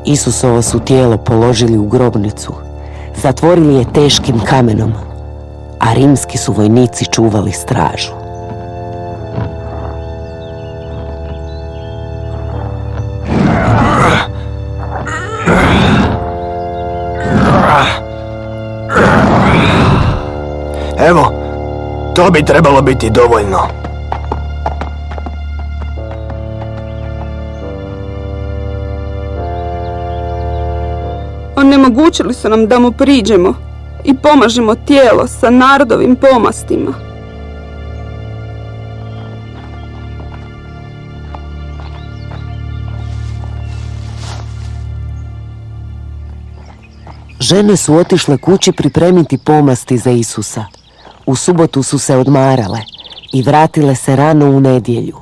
Isusovo su tijelo položili u grobnicu, zatvorili je teškim kamenom, a rimski su vojnici čuvali stražu. Evo, to bi trebalo biti dovoljno. Onemogućili su nam da mu priđemo i pomažemo tijelo sa narodovim pomastima. Žene su otišle kući pripremiti pomasti za Isusa. U subotu su se odmarale i vratile se rano u nedjelju.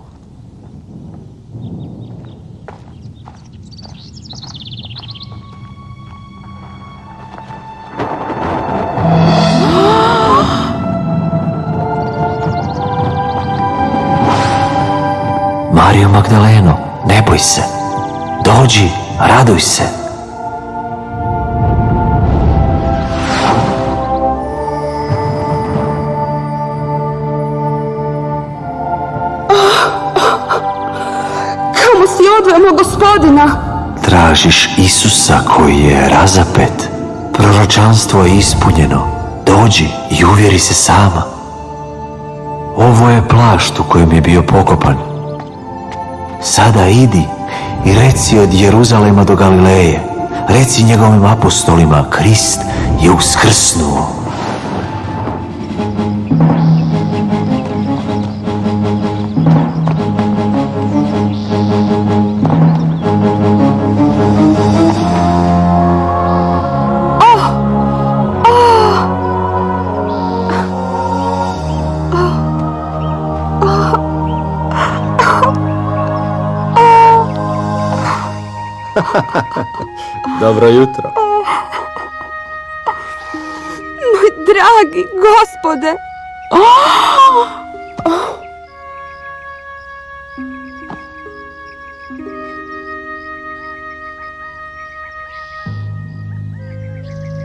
Marijo Magdaleno, ne boj se. Dođi, raduj se. Kamo si odvemo gospodina? Tražiš Isusa koji je razapet. Proročanstvo je ispunjeno. Dođi i uvjeri se sama. Ovo je plašt u kojem je bio pokopan. Sada idi i reci od Jeruzalema do Galileje. Reci njegovim apostolima, Krist je uskrsnuo. Dobro jutro. Moj dragi gospode!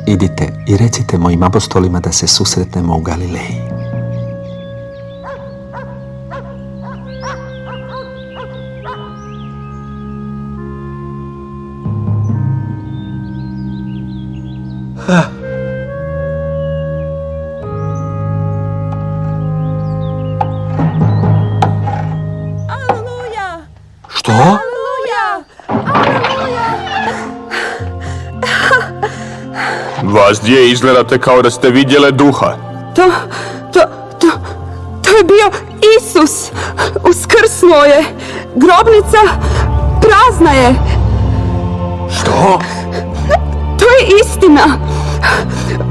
Idite i recite mojim apostolima da se susretnemo u Galileji. Aleluja! Što? Aleluja! Aleluja! Vas dvije izgledate kao da ste vidjele duha. To je bio Isus! Uskrsnuo je! Grobnica prazna je! Što? To je istina!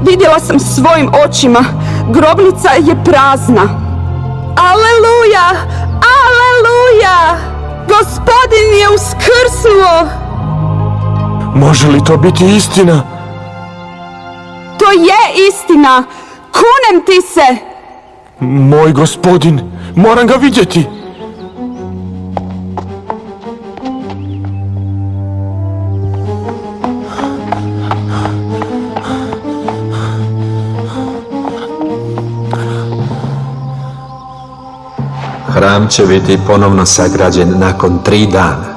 Vidjela sam svojim očima. Grobnica je prazna. Aleluja! Aleluja! Gospodin je uskrsnuo! Može li to biti istina? To je istina! Kunem ti se! Moj gospodin, moram ga vidjeti. Hram će biti ponovno sagrađen nakon 3 dana.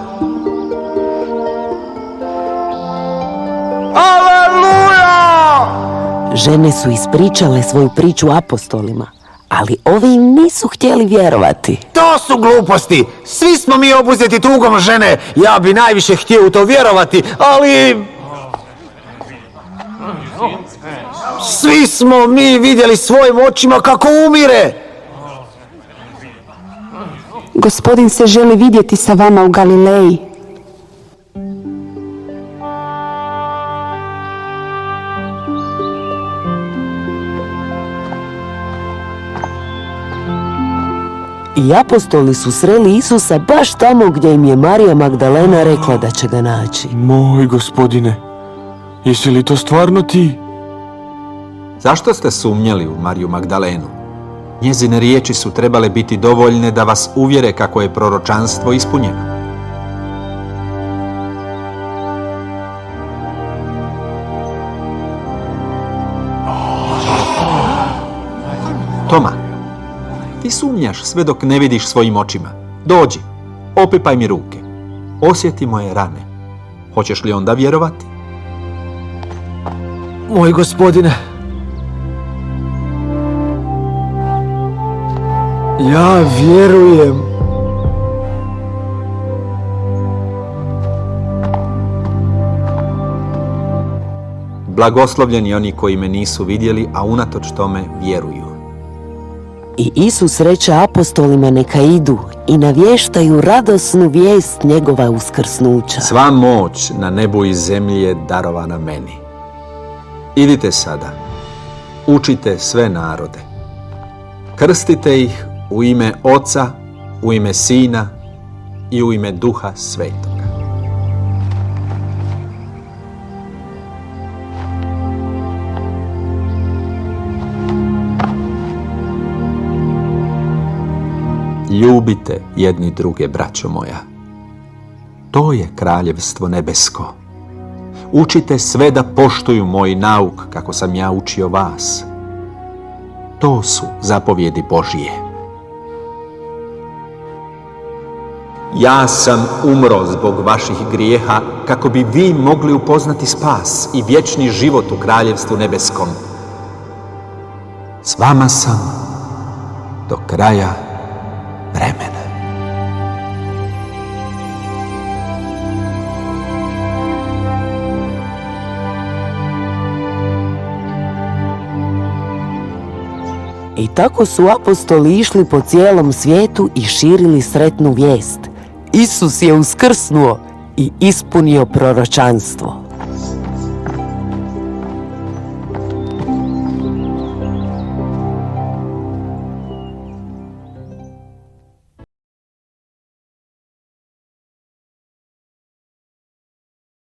Žene su ispričale svoju priču apostolima, ali ovi im nisu htjeli vjerovati. To su gluposti. Svi smo mi obuzeti tugom, žene. Ja bi najviše htio u to vjerovati, ali... Svi smo mi vidjeli svojim očima kako umire. Gospodin se želi vidjeti sa vama u Galileji. I apostoli su sreli Isusa baš tamo gdje im je Marija Magdalena rekla da će ga naći. Moj gospodine, jesi li to stvarno ti? Zašto ste sumnjali u Mariju Magdalenu? Njezine riječi su trebale biti dovoljne da vas uvjere kako je proročanstvo ispunjeno. Toma, ti sumnjaš sve dok ne vidiš svojim očima. Dođi, opipaj mi ruke. Osjeti moje rane. Hoćeš li onda vjerovati? Moj gospodine, ja vjerujem. Blagoslovljeni oni koji me nisu vidjeli, a unatoč tome vjeruju. I Isus reče apostolima neka idu i navještaju radosnu vijest njegova uskrsnuća. Sva moć na nebu i zemlji je darovana meni. Idite sada, učite sve narode. Krstite ih u ime Oca, u ime Sina i u ime Duha Svetoga. Ljubite jedni druge, braćo moja. To je kraljevstvo nebesko. Učite sve da poštuju moj nauk kako sam ja učio vas. To su zapovjedi Božije. Ja sam umro zbog vaših grijeha kako bi vi mogli upoznati spas i vječni život u kraljevstvu nebeskom. S vama sam do kraja vremena. I tako su apostoli išli po cijelom svijetu i širili sretnu vijest. Isus je uskrsnuo i ispunio proročanstvo.